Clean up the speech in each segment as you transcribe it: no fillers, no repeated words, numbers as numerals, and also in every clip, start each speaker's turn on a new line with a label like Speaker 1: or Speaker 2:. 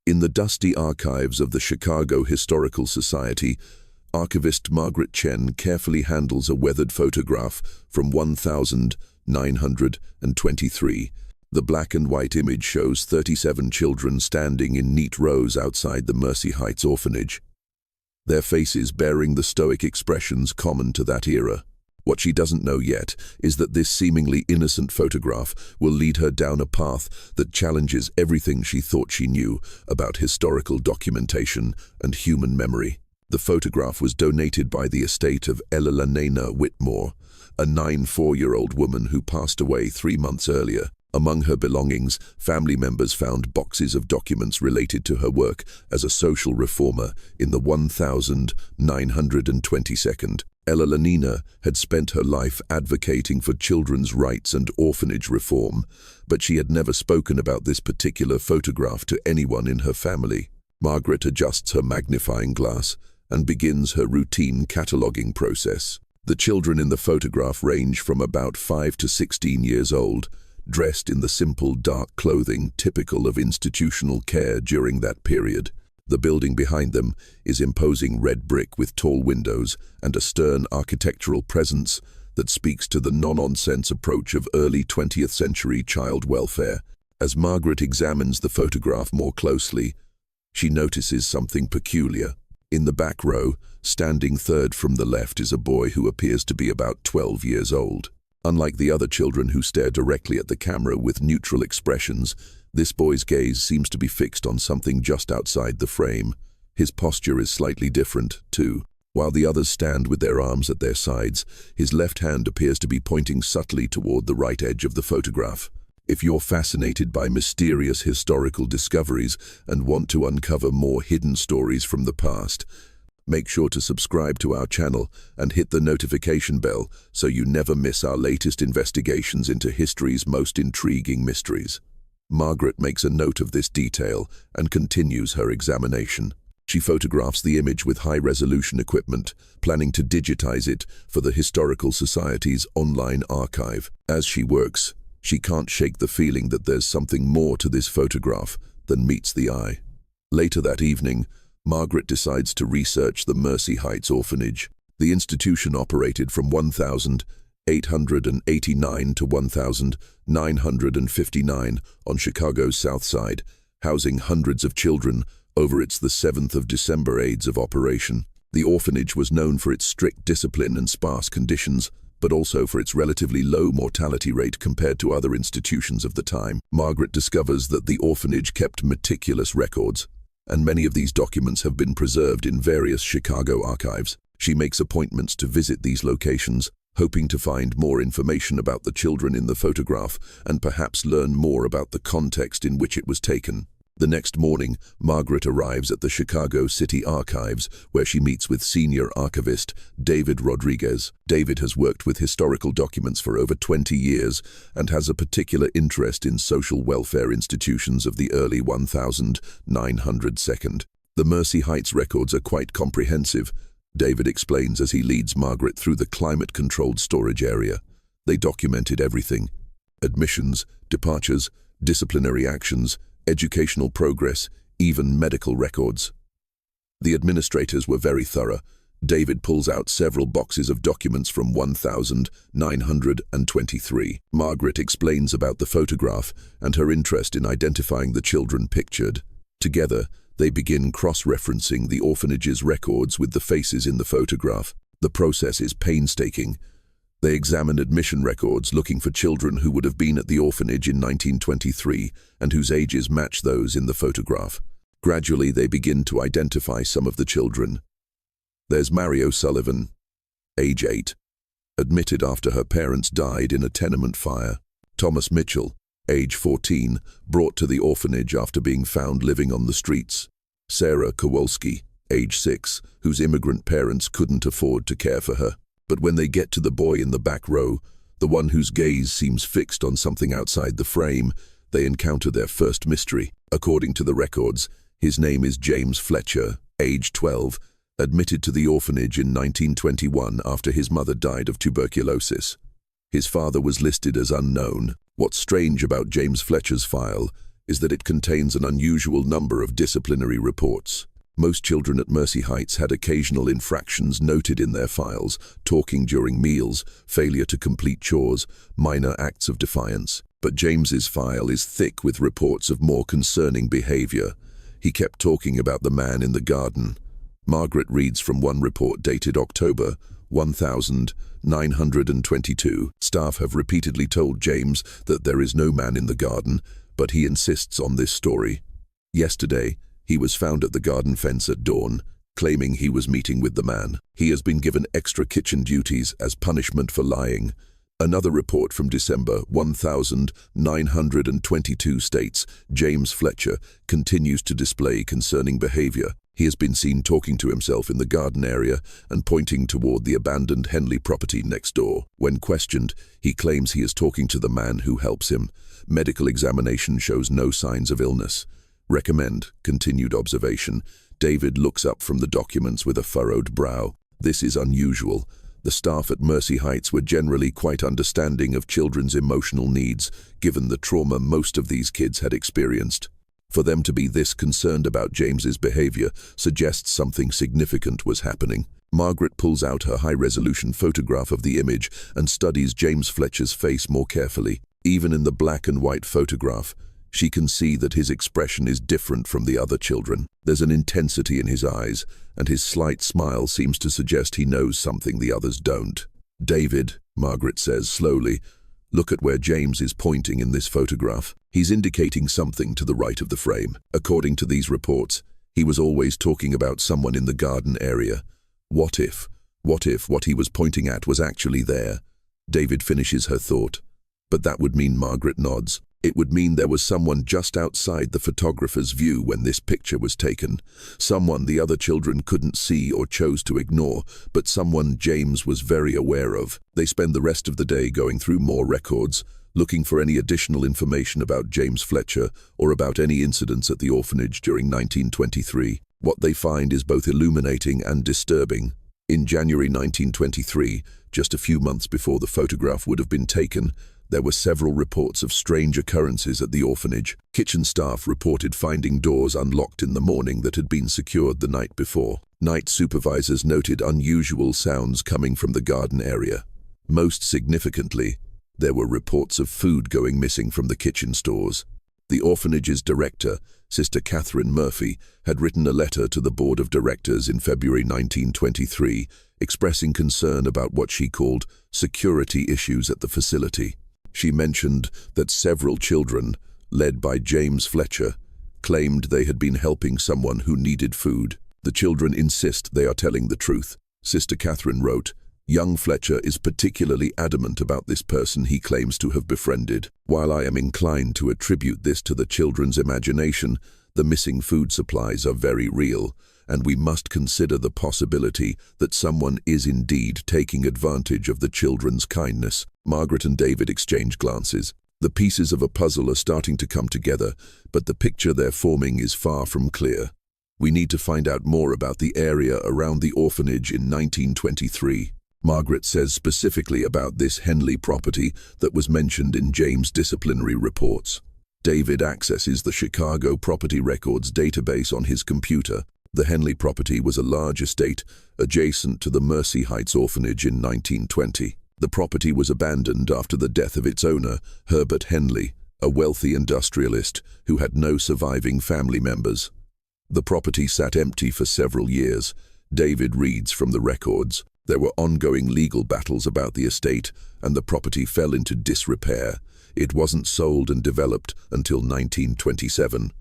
Speaker 1: In the dusty archives of the Chicago Historical Society, archivist Margaret Chen carefully handles a weathered photograph from 1923. The black and white image shows 37 children standing in neat rows outside the Mercy Heights orphanage, their faces bearing the stoic expressions common to that era. What she doesn't know yet is that this seemingly innocent photograph will lead her down a path that challenges everything she thought she knew about historical documentation and human memory. The photograph was donated by the estate of Elalina Whitmore, a 94-year-old woman who passed away 3 months earlier. Among her belongings, family members found boxes of documents related to her work as a social reformer in the 1922nd. Elalina had spent her life advocating for children's rights and orphanage reform, but she had never spoken about this particular photograph to anyone in her family. Margaret adjusts her magnifying glass and begins her routine cataloging process. The children in the photograph range from about 5 to 16 years old, dressed in the simple dark clothing typical of institutional care during that period. The building behind them is imposing red brick with tall windows and a stern architectural presence that speaks to the no-nonsense approach of early 20th century child welfare. As Margaret examines the photograph more closely, she notices something peculiar. In the back row, standing third from the left, is a boy who appears to be about 12 years old. Unlike the other children who stare directly at the camera with neutral expressions, this boy's gaze seems to be fixed on something just outside the frame. His posture is slightly different, too. While the others stand with their arms at their sides, his left hand appears to be pointing subtly toward the right edge of the photograph. If you're fascinated by mysterious historical discoveries and want to uncover more hidden stories from the past, make sure to subscribe to our channel and hit the notification bell so you never miss our latest investigations into history's most intriguing mysteries. Margaret makes a note of this detail and continues her examination. She photographs the image with high-resolution equipment, planning to digitize it for the Historical Society's online archive. As she works, she can't shake the feeling that there's something more to this photograph than meets the eye. Later that evening, Margaret decides to research the Mercy Heights orphanage. The institution operated from 1889 to 1959 on Chicago's South Side, housing hundreds of children over its 7th of December Aids of operation. The orphanage was known for its strict discipline and sparse conditions, but also for its relatively low mortality rate compared to other institutions of the time. Margaret discovers that the orphanage kept meticulous records, and many of these documents have been preserved in various Chicago archives. She makes appointments to visit these locations, hoping to find more information about the children in the photograph and perhaps learn more about the context in which it was taken. The next morning, Margaret arrives at the Chicago City Archives, where she meets with senior archivist David Rodriguez. David has worked with historical documents for over 20 years and has a particular interest in social welfare institutions of the early 1900s. The Mercy Heights records are quite comprehensive, David explains as he leads Margaret through the climate-controlled storage area. They documented everything: admissions, departures, disciplinary actions, educational progress, even medical records. The administrators were very thorough. David pulls out several boxes of documents from 1923. Margaret explains about the photograph and her interest in identifying the children pictured. Together, they begin cross-referencing the orphanage's records with the faces in the photograph. The process is painstaking. They examine admission records looking for children who would have been at the orphanage in 1923 and whose ages match those in the photograph. Gradually, they begin to identify some of the children. There's Mary O'Sullivan, age 8, admitted after her parents died in a tenement fire. Thomas Mitchell, age 14, brought to the orphanage after being found living on the streets. Sarah Kowalski, age 6, whose immigrant parents couldn't afford to care for her. But when they get to the boy in the back row, the one whose gaze seems fixed on something outside the frame, they encounter their first mystery. According to the records, his name is James Fletcher, age 12, admitted to the orphanage in 1921 after his mother died of tuberculosis. His father was listed as unknown. What's strange about James Fletcher's file is that it contains an unusual number of disciplinary reports. Most children at Mercy Heights had occasional infractions noted in their files: talking during meals, failure to complete chores, minor acts of defiance. But James's file is thick with reports of more concerning behavior. He kept talking about the man in the garden. Margaret reads from one report dated October 1922. Staff have repeatedly told James that there is no man in the garden, but he insists on this story. Yesterday, he was found at the garden fence at dawn, claiming he was meeting with the man. He has been given extra kitchen duties as punishment for lying. Another report from December 1922 states James Fletcher continues to display concerning behavior. He has been seen talking to himself in the garden area and pointing toward the abandoned Henley property next door. When questioned, he claims he is talking to the man who helps him. Medical examination shows no signs of illness. Recommend continued observation. David looks up from the documents with a furrowed brow. This is unusual. The staff at Mercy Heights were generally quite understanding of children's emotional needs, given the trauma most of these kids had experienced. For them to be this concerned about James's behavior suggests something significant was happening. Margaret pulls out her high-resolution photograph of the image and studies James Fletcher's face more carefully. Even in the black and white photograph, she can see that his expression is different from the other children. There's an intensity in his eyes, and his slight smile seems to suggest he knows something the others don't. "David," Margaret says slowly, "look at where James is pointing in this photograph. He's indicating something to the right of the frame. According to these reports, he was always talking about someone in the garden area. What if what he was pointing at was actually there?" David finishes her thought. "But that would mean," Margaret nods, "it would mean there was someone just outside the photographer's view when this picture was taken. Someone the other children couldn't see or chose to ignore, but someone James was very aware of." They spend the rest of the day going through more records, looking for any additional information about James Fletcher or about any incidents at the orphanage during 1923. What they find is both illuminating and disturbing. In January 1923, just a few months before the photograph would have been taken, there were several reports of strange occurrences at the orphanage. Kitchen staff reported finding doors unlocked in the morning that had been secured the night before. Night supervisors noted unusual sounds coming from the garden area. Most significantly, there were reports of food going missing from the kitchen stores. The orphanage's director, Sister Catherine Murphy, had written a letter to the board of directors in February 1923, expressing concern about what she called security issues at the facility. She mentioned that several children, led by James Fletcher, claimed they had been helping someone who needed food. "The children insist they are telling the truth," Sister Catherine wrote. "Young Fletcher is particularly adamant about this person he claims to have befriended. While I am inclined to attribute this to the children's imagination, the missing food supplies are very real, and we must consider the possibility that someone is indeed taking advantage of the children's kindness." Margaret and David exchange glances. The pieces of a puzzle are starting to come together, but the picture they're forming is far from clear. "We need to find out more about the area around the orphanage in 1923. Margaret says specifically about this Henley property that was mentioned in James' disciplinary reports. David accesses the Chicago Property Records database on his computer. The Henley property was a large estate adjacent to the Mercy Heights orphanage in 1920. The property was abandoned after the death of its owner, Herbert Henley, a wealthy industrialist who had no surviving family members. The property sat empty for several years. David reads from the records. There were ongoing legal battles about the estate, and the property fell into disrepair. It wasn't sold and developed until 1927.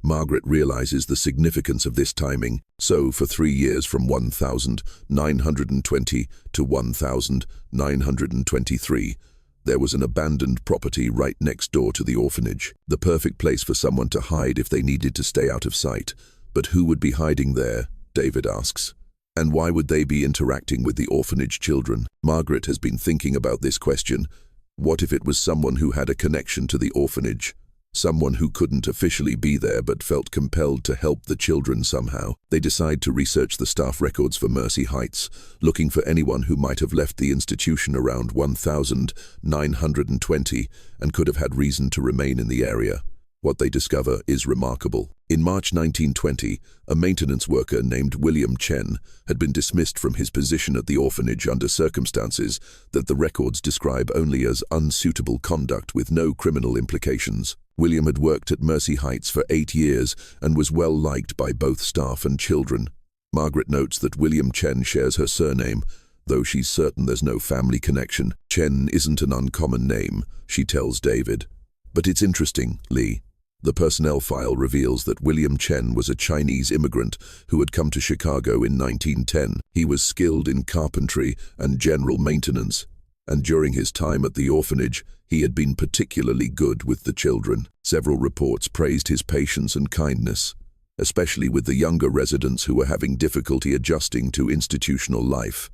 Speaker 1: Margaret realizes the significance of this timing. So, for 3 years from 1920 to 1923, there was an abandoned property right next door to the orphanage. The perfect place for someone to hide if they needed to stay out of sight. But who would be hiding there? David asks. And why would they be interacting with the orphanage children? Margaret has been thinking about this question. What if it was someone who had a connection to the orphanage? Someone who couldn't officially be there but felt compelled to help the children somehow. They decide to research the staff records for Mercy Heights, looking for anyone who might have left the institution around 1920 and could have had reason to remain in the area. What they discover is remarkable. In March 1920, a maintenance worker named William Chen had been dismissed from his position at the orphanage under circumstances that the records describe only as unsuitable conduct with no criminal implications. William had worked at Mercy Heights for 8 years and was well liked by both staff and children. Margaret notes that William Chen shares her surname, though she's certain there's no family connection. Chen isn't an uncommon name, she tells David. But it's interesting, Lee. The personnel file reveals that William Chen was a Chinese immigrant who had come to Chicago in 1910. He was skilled in carpentry and general maintenance, and during his time at the orphanage, he had been particularly good with the children. Several reports praised his patience and kindness, especially with the younger residents who were having difficulty adjusting to institutional life.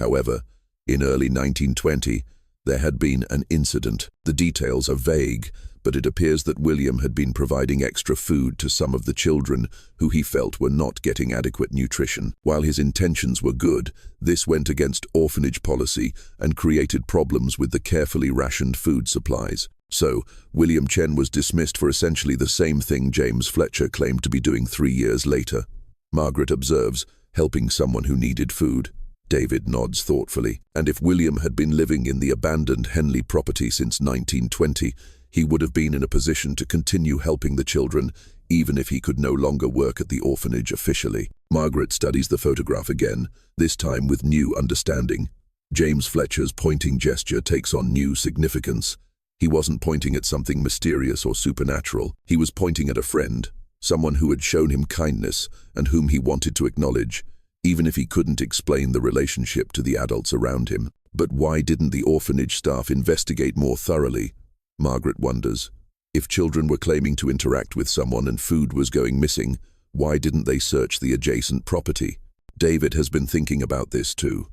Speaker 1: However, in early 1920, there had been an incident. The details are vague, but it appears that William had been providing extra food to some of the children who he felt were not getting adequate nutrition. While his intentions were good, this went against orphanage policy and created problems with the carefully rationed food supplies. So, William Chen was dismissed for essentially the same thing James Fletcher claimed to be doing 3 years later. Margaret observes, helping someone who needed food. David nods thoughtfully. And if William had been living in the abandoned Henley property since 1920, he would have been in a position to continue helping the children, even if he could no longer work at the orphanage officially. Margaret studies the photograph again, this time with new understanding. James Fletcher's pointing gesture takes on new significance. He wasn't pointing at something mysterious or supernatural. He was pointing at a friend, someone who had shown him kindness and whom he wanted to acknowledge, even if he couldn't explain the relationship to the adults around him. But why didn't the orphanage staff investigate more thoroughly? Margaret wonders. If children were claiming to interact with someone and food was going missing, why didn't they search the adjacent property? David has been thinking about this too.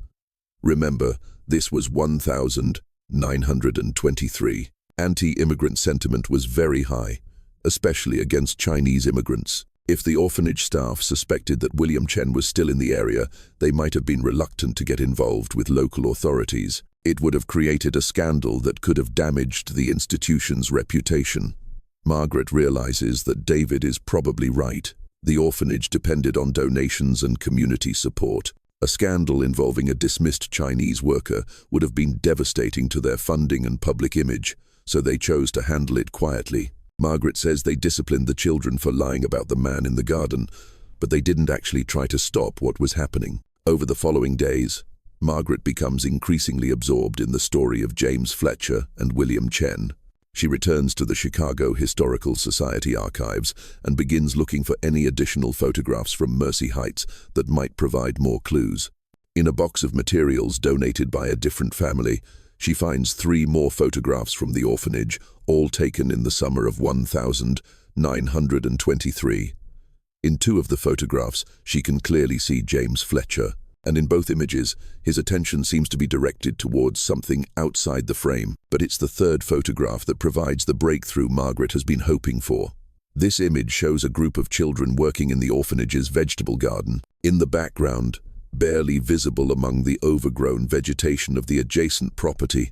Speaker 1: Remember, this was 1923. Anti-immigrant sentiment was very high, especially against Chinese immigrants. If the orphanage staff suspected that William Chen was still in the area, they might have been reluctant to get involved with local authorities. It would have created a scandal that could have damaged the institution's reputation. Margaret realizes that David is probably right. The orphanage depended on donations and community support. A scandal involving a dismissed Chinese worker would have been devastating to their funding and public image, so they chose to handle it quietly. Margaret says they disciplined the children for lying about the man in the garden, but they didn't actually try to stop what was happening. Over the following days, Margaret becomes increasingly absorbed in the story of James Fletcher and William Chen. She returns to the Chicago Historical Society archives and begins looking for any additional photographs from Mercy Heights that might provide more clues. In a box of materials donated by a different family, she finds 3 more photographs from the orphanage, all taken in the summer of 1923. In 2 of the photographs, she can clearly see James Fletcher, and in both images, his attention seems to be directed towards something outside the frame. But it's the 3rd photograph that provides the breakthrough Margaret has been hoping for. This image shows a group of children working in the orphanage's vegetable garden. In the background, barely visible among the overgrown vegetation of the adjacent property,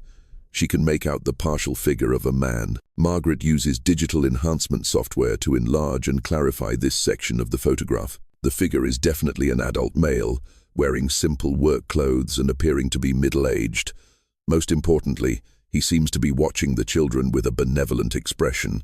Speaker 1: she can make out the partial figure of a man. Margaret uses digital enhancement software to enlarge and clarify this section of the photograph. The figure is definitely an adult male, wearing simple work clothes and appearing to be middle-aged. Most importantly, he seems to be watching the children with a benevolent expression.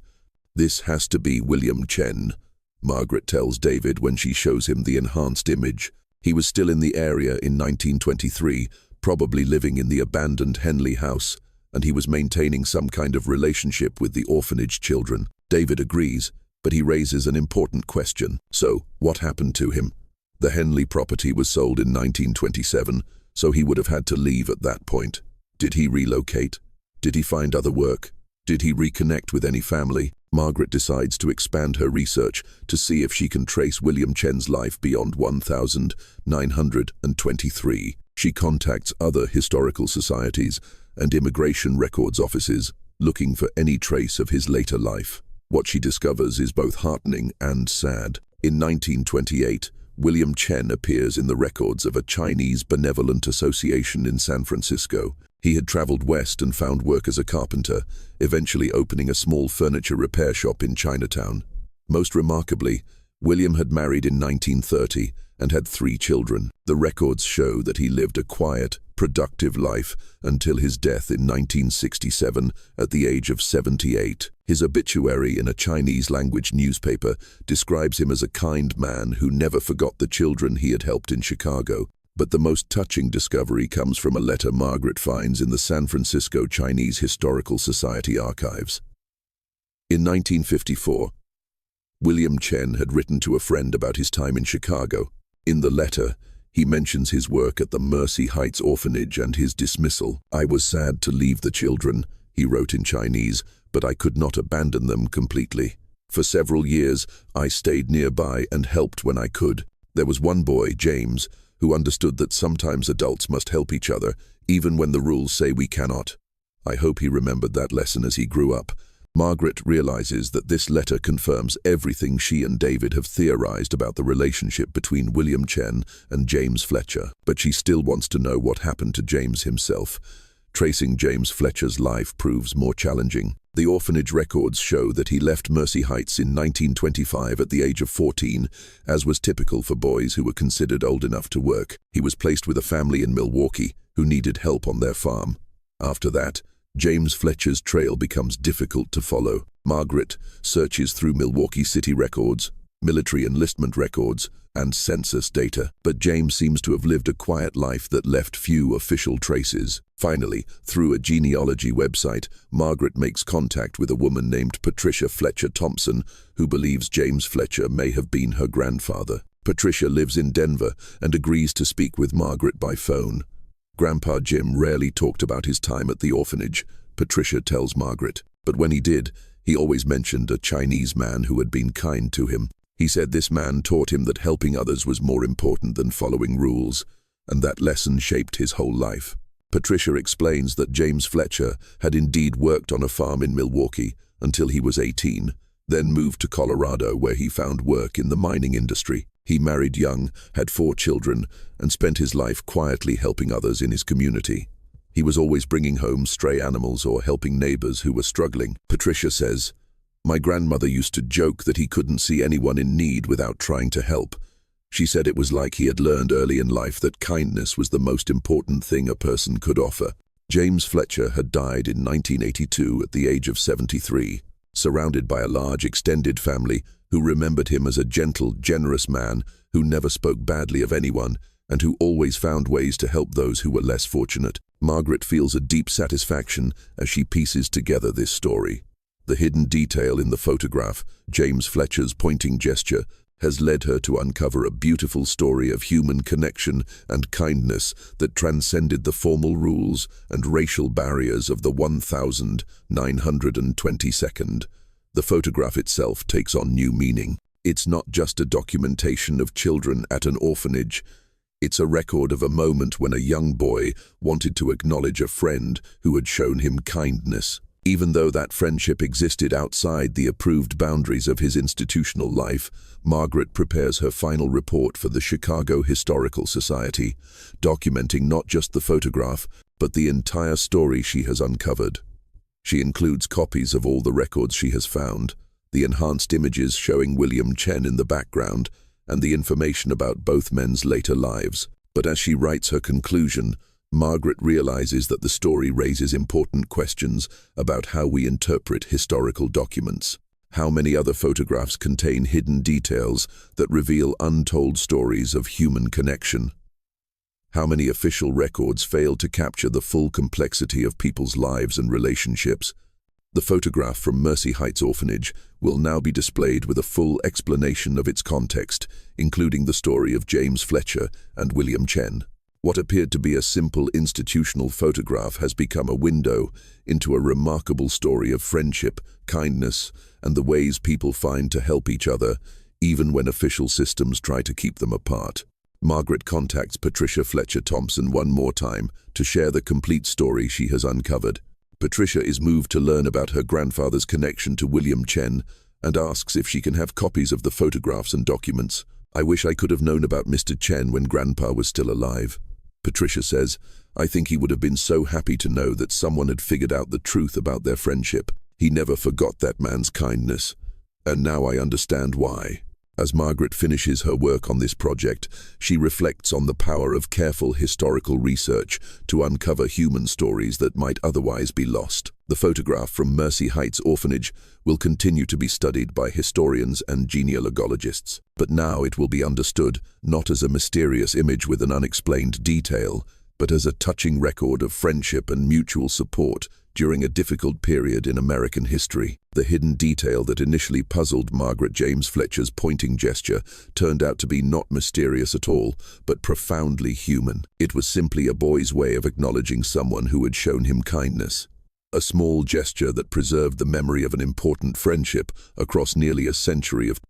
Speaker 1: This has to be William Chen, Margaret tells David when she shows him the enhanced image. He was still in the area in 1923, probably living in the abandoned Henley house, and he was maintaining some kind of relationship with the orphanage children. David agrees, but he raises an important question. So, what happened to him? The Henley property was sold in 1927, so he would have had to leave at that point. Did he relocate? Did he find other work? Did he reconnect with any family? Margaret decides to expand her research to see if she can trace William Chen's life beyond 1923. She contacts other historical societies and immigration records offices, looking for any trace of his later life. What she discovers is both heartening and sad. In 1928, William Chen appears in the records of a Chinese benevolent association in San Francisco. He had traveled west and found work as a carpenter, eventually opening a small furniture repair shop in Chinatown. Most remarkably, William had married in 1930 and had 3 children. The records show that he lived a quiet, productive life until his death in 1967 at the age of 78. His obituary in a Chinese-language newspaper describes him as a kind man who never forgot the children he had helped in Chicago. But the most touching discovery comes from a letter Margaret finds in the San Francisco Chinese Historical Society archives. In 1954, William Chen had written to a friend about his time in Chicago. In the letter, he mentions his work at the Mercy Heights orphanage and his dismissal. "I was sad to leave the children," he wrote in Chinese, "but I could not abandon them completely. For several years, I stayed nearby and helped when I could. There was one boy, James, who understood that sometimes adults must help each other, even when the rules say we cannot. I hope he remembered that lesson as he grew up." Margaret realizes that this letter confirms everything she and David have theorized about the relationship between William Chen and James Fletcher. But she still wants to know what happened to James himself. Tracing James Fletcher's life proves more challenging. The orphanage records show that he left Mercy Heights in 1925 at the age of 14, as was typical for boys who were considered old enough to work. He was placed with a family in Milwaukee who needed help on their farm. After that, James Fletcher's trail becomes difficult to follow. Margaret searches through Milwaukee city records, military enlistment records, and census data, but James seems to have lived a quiet life that left few official traces. Finally, through a genealogy website, Margaret makes contact with a woman named Patricia Fletcher Thompson, who believes James Fletcher may have been her grandfather. Patricia lives in Denver and agrees to speak with Margaret by phone. Grandpa Jim rarely talked about his time at the orphanage, Patricia tells Margaret, but when he did, he always mentioned a Chinese man who had been kind to him. He said this man taught him that helping others was more important than following rules, and that lesson shaped his whole life. Patricia explains that James Fletcher had indeed worked on a farm in Milwaukee until he was 18, then moved to Colorado where he found work in the mining industry. He married young, had 4 children, and spent his life quietly helping others in his community. He was always bringing home stray animals or helping neighbors who were struggling. Patricia says, "My grandmother used to joke that he couldn't see anyone in need without trying to help. She said it was like he had learned early in life that kindness was the most important thing a person could offer." James Fletcher had died in 1982 at the age of 73, surrounded by a large extended family who remembered him as a gentle, generous man who never spoke badly of anyone and who always found ways to help those who were less fortunate. Margaret feels a deep satisfaction as she pieces together this story. The hidden detail in the photograph, James Fletcher's pointing gesture, has led her to uncover a beautiful story of human connection and kindness that transcended the formal rules and racial barriers of the 1922nd. The photograph itself takes on new meaning. It's not just a documentation of children at an orphanage. It's a record of a moment when a young boy wanted to acknowledge a friend who had shown him kindness. Even though that friendship existed outside the approved boundaries of his institutional life, Margaret prepares her final report for the Chicago Historical Society, documenting not just the photograph, but the entire story she has uncovered. She includes copies of all the records she has found, the enhanced images showing William Chen in the background, and the information about both men's later lives. But as she writes her conclusion, Margaret realizes that the story raises important questions about how we interpret historical documents. How many other photographs contain hidden details that reveal untold stories of human connection? How many official records fail to capture the full complexity of people's lives and relationships? The photograph from Mercy Heights Orphanage will now be displayed with a full explanation of its context, including the story of James Fletcher and William Chen. What appeared to be a simple institutional photograph has become a window into a remarkable story of friendship, kindness, and the ways people find to help each other, even when official systems try to keep them apart. Margaret contacts Patricia Fletcher Thompson one more time to share the complete story she has uncovered. Patricia is moved to learn about her grandfather's connection to William Chen and asks if she can have copies of the photographs and documents. "I wish I could have known about Mr. Chen when Grandpa was still alive. Patricia says, "I think he would have been so happy to know that someone had figured out the truth about their friendship. He never forgot that man's kindness. And now I understand why." As Margaret finishes her work on this project, she reflects on the power of careful historical research to uncover human stories that might otherwise be lost. The photograph from Mercy Heights Orphanage will continue to be studied by historians and genealogists, but now it will be understood not as a mysterious image with an unexplained detail, but as a touching record of friendship and mutual support during a difficult period in American history. The hidden detail that initially puzzled Margaret James Fletcher's pointing gesture turned out to be not mysterious at all, but profoundly human. It was simply a boy's way of acknowledging someone who had shown him kindness. A small gesture that preserved the memory of an important friendship across nearly a century of